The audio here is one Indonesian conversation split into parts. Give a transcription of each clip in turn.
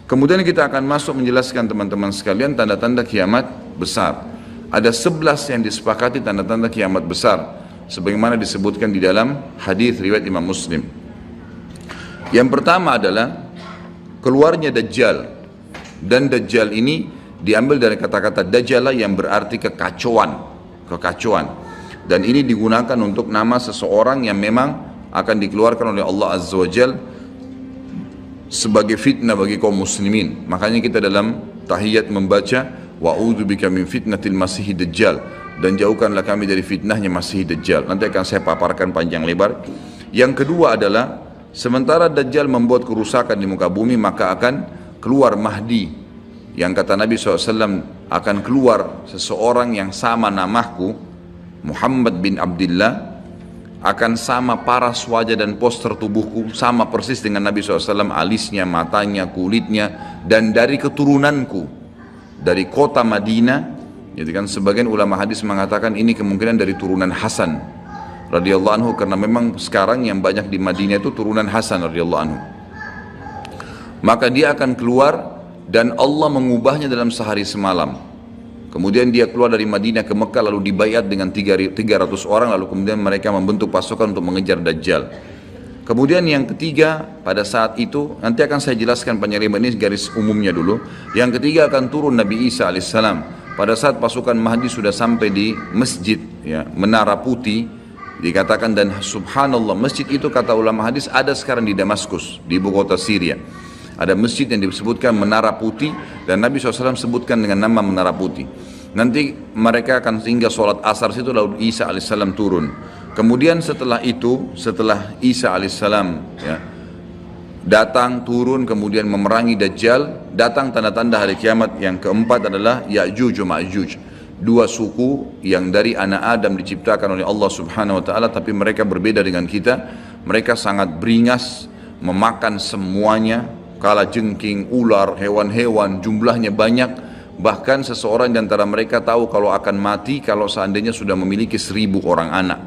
Kemudian kita akan masuk menjelaskan teman-teman sekalian tanda-tanda kiamat besar. Ada 11 yang disepakati tanda-tanda kiamat besar, sebagaimana disebutkan di dalam hadis riwayat Imam Muslim. Yang pertama adalah keluarnya Dajjal. Dan Dajjal ini diambil dari kata-kata Dajjala yang berarti kekacauan. Dan ini digunakan untuk nama seseorang yang memang akan dikeluarkan oleh Allah Azza wa Jal sebagai fitnah bagi kaum muslimin. Makanya kita dalam tahiyat membaca wa'udzubika min fitnatil masihid dajjal, dan jauhkanlah kami dari fitnahnya Masih Dajjal. Nanti akan saya paparkan panjang lebar. Yang kedua adalah sementara Dajjal membuat kerusakan di muka bumi, maka akan keluar Mahdi, yang kata Nabi SAW akan keluar seseorang yang sama namaku, Muhammad bin Abdullah, akan sama paras wajah dan poster tubuhku, sama persis dengan Nabi SAW, alisnya, matanya, kulitnya, dan dari keturunanku, dari kota Madinah. Jadi kan sebagian ulama hadis mengatakan ini kemungkinan dari turunan Hasan radhiyallahu anhu, karena memang sekarang yang banyak di Madinah itu turunan Hasan radhiyallahu anhu. Maka dia akan keluar dan Allah mengubahnya dalam sehari semalam. Kemudian dia keluar dari Madinah ke Mekah, lalu dibayat dengan 300 orang, lalu kemudian mereka membentuk pasukan untuk mengejar Dajjal. Kemudian yang ketiga, pada saat itu, nanti akan saya jelaskan panjang lebar, ini garis umumnya dulu. Yang ketiga akan turun Nabi Isa alaihissalam. Pada saat pasukan Mahdi sudah sampai di masjid, ya, Menara Putih, dikatakan, dan subhanallah, masjid itu kata ulama hadis ada sekarang di Damaskus, di ibu kota Syria. Ada masjid yang disebutkan Menara Putih, dan Nabi SAW sebutkan dengan nama Menara Putih. Nanti mereka akan tinggal sholat asar situ, lalu Isa alaihissalam turun. Kemudian setelah itu, setelah Isa alaihissalam ya, datang turun kemudian memerangi Dajjal, datang tanda-tanda hari kiamat. Yang keempat adalah Ya'juj wa Ma'juj, dua suku yang dari anak Adam diciptakan oleh Allah Subhanahu wa taala, tapi mereka berbeda dengan kita. Mereka sangat beringas, memakan semuanya, kala jengking, ular, hewan-hewan, jumlahnya banyak. Bahkan seseorang di antara mereka tahu kalau akan mati kalau seandainya sudah memiliki 1000 orang anak.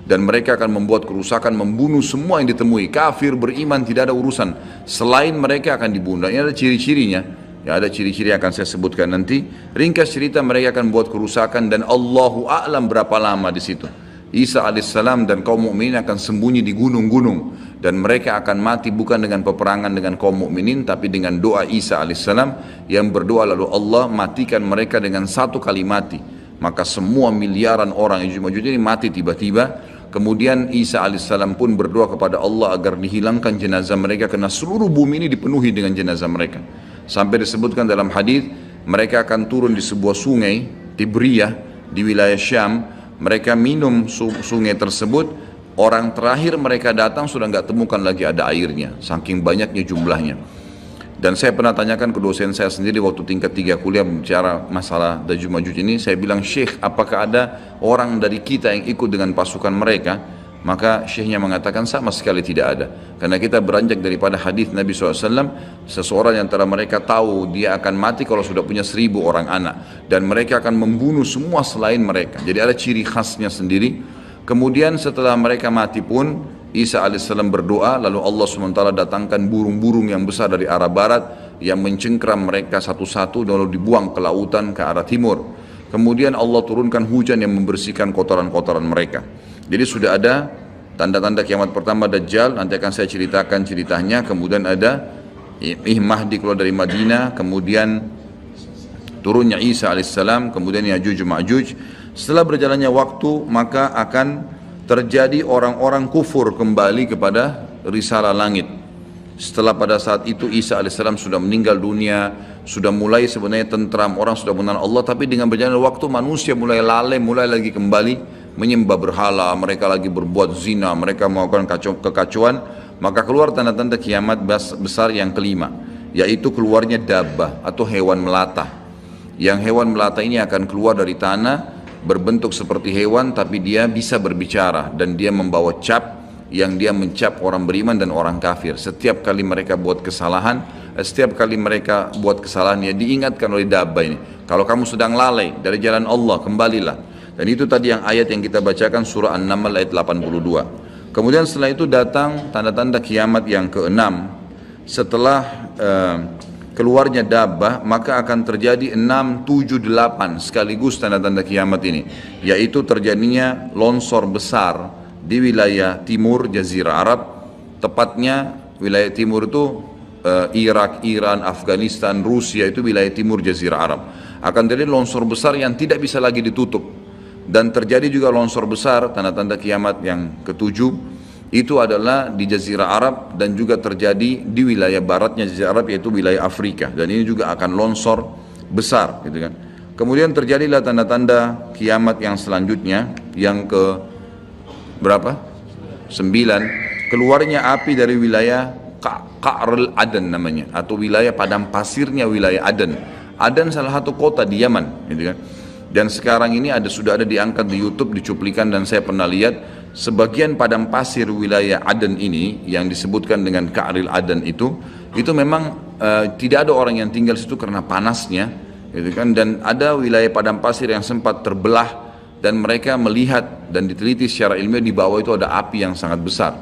Dan mereka akan membuat kerusakan, membunuh semua yang ditemui. Kafir, beriman, tidak ada urusan. Selain mereka akan dibunuh. Ini ada ciri-cirinya. Ya, ada ciri-ciri yang akan saya sebutkan nanti. Ringkas cerita, mereka akan buat kerusakan dan Allahu a'lam berapa lama di situ. Isa alaihissalam dan kaum mukminin akan sembunyi di gunung-gunung, dan mereka akan mati bukan dengan peperangan dengan kaum mukminin, tapi dengan doa Isa alaihissalam yang berdoa, lalu Allah matikan mereka dengan satu kali mati. Maka semua miliaran orang yang Ya'juj ini mati tiba-tiba. Kemudian Isa alaihissalam pun berdoa kepada Allah agar dihilangkan jenazah mereka, karena seluruh bumi ini dipenuhi dengan jenazah mereka. Sampai disebutkan dalam hadis mereka akan turun di sebuah sungai Tibriyah di wilayah Syam. Mereka minum sungai tersebut, orang terakhir mereka datang sudah nggak temukan lagi ada airnya, saking banyaknya jumlahnya. Dan saya pernah tanyakan ke dosen saya sendiri waktu tingkat 3 kuliah bicara masalah Ya'juj Ma'juj ini, saya bilang, Syekh, apakah ada orang dari kita yang ikut dengan pasukan mereka? Maka syekhnya mengatakan sama sekali tidak ada, karena kita beranjak daripada hadis Nabi SAW, seseorang yang antara mereka tahu dia akan mati kalau sudah punya 1000 orang anak, dan mereka akan membunuh semua selain mereka. Jadi ada ciri khasnya sendiri. Kemudian setelah mereka mati pun Isa alaihissalam berdoa, lalu Allah SWT datangkan burung-burung yang besar dari arah barat yang mencengkram mereka satu-satu, lalu dibuang ke lautan ke arah timur. Kemudian Allah turunkan hujan yang membersihkan kotoran-kotoran mereka. Jadi sudah ada tanda-tanda kiamat pertama Dajjal, nanti akan saya ceritakan ceritanya. Kemudian ada Mahdi keluar dari Madinah, kemudian turunnya Isa alaihissalam, kemudian Ya'juj Ma'juj. Setelah berjalannya waktu, maka akan terjadi orang-orang kufur kembali kepada risalah langit. Setelah pada saat itu Isa alaihissalam sudah meninggal dunia, sudah mulai sebenarnya tentram, orang sudah mengenal Allah, tapi dengan berjalannya waktu manusia mulai lalai, mulai lagi kembali menyembah berhala, mereka lagi berbuat zina, mereka melakukan kekacauan. Maka keluar tanda-tanda kiamat besar yang kelima, yaitu keluarnya dabbah atau hewan melata. Yang hewan melata ini akan keluar dari tanah, berbentuk seperti hewan, tapi dia bisa berbicara, dan dia membawa cap yang dia mencap orang beriman dan orang kafir. Setiap kali mereka buat kesalahan, ya diingatkan oleh dabbah ini, kalau kamu sedang lalai dari jalan Allah, kembalilah. Dan itu tadi yang ayat yang kita bacakan, surah An-Naml ayat 82. Kemudian setelah itu datang tanda-tanda kiamat yang keenam. Setelah keluarnya dabbah, maka akan terjadi 6, 7, 8 sekaligus tanda-tanda kiamat ini, yaitu terjadinya longsor besar di wilayah timur Jazirah Arab, tepatnya wilayah timur itu Irak, Iran, Afghanistan, Rusia, itu wilayah timur Jazirah Arab. Akan terjadi longsor besar yang tidak bisa lagi ditutup. Dan terjadi juga longsor besar, tanda-tanda kiamat yang ketujuh, itu adalah di Jazirah Arab dan juga terjadi di wilayah baratnya Jazirah Arab, yaitu wilayah Afrika, dan ini juga akan longsor besar gitu kan. Kemudian terjadilah tanda-tanda kiamat yang selanjutnya, yang ke berapa? 9, keluarnya api dari wilayah Ka'rul Aden namanya, atau wilayah padang pasirnya wilayah Aden. Aden salah satu kota di Yaman gitu kan. Dan sekarang ini sudah ada diangkat di YouTube, dicuplikan, dan saya pernah lihat sebagian padang pasir wilayah Aden ini yang disebutkan dengan Ka'ril Aden itu memang tidak ada orang yang tinggal situ karena panasnya gitu kan. Dan ada wilayah padang pasir yang sempat terbelah, dan mereka melihat dan diteliti secara ilmiah di bawah itu ada api yang sangat besar.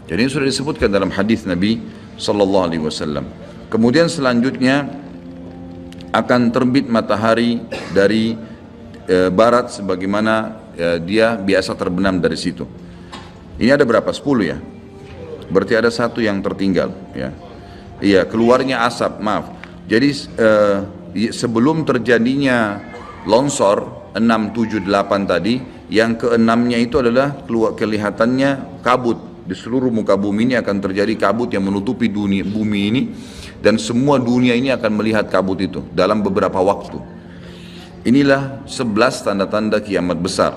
Jadi ini sudah disebutkan dalam hadis Nabi sallallahu alaihi wasallam. Kemudian selanjutnya akan terbit matahari dari barat, sebagaimana dia biasa terbenam dari situ. Ini ada berapa? 10 ya? Berarti ada satu yang tertinggal ya. Iya, keluarnya asap, maaf. Jadi sebelum terjadinya longsor 6, 7, 8 tadi, yang keenamnya itu adalah kelihatannya kabut. Di seluruh muka bumi ini akan terjadi kabut yang menutupi bumi ini, dan semua dunia ini akan melihat kabut itu dalam beberapa waktu. Inilah 11 tanda-tanda kiamat besar.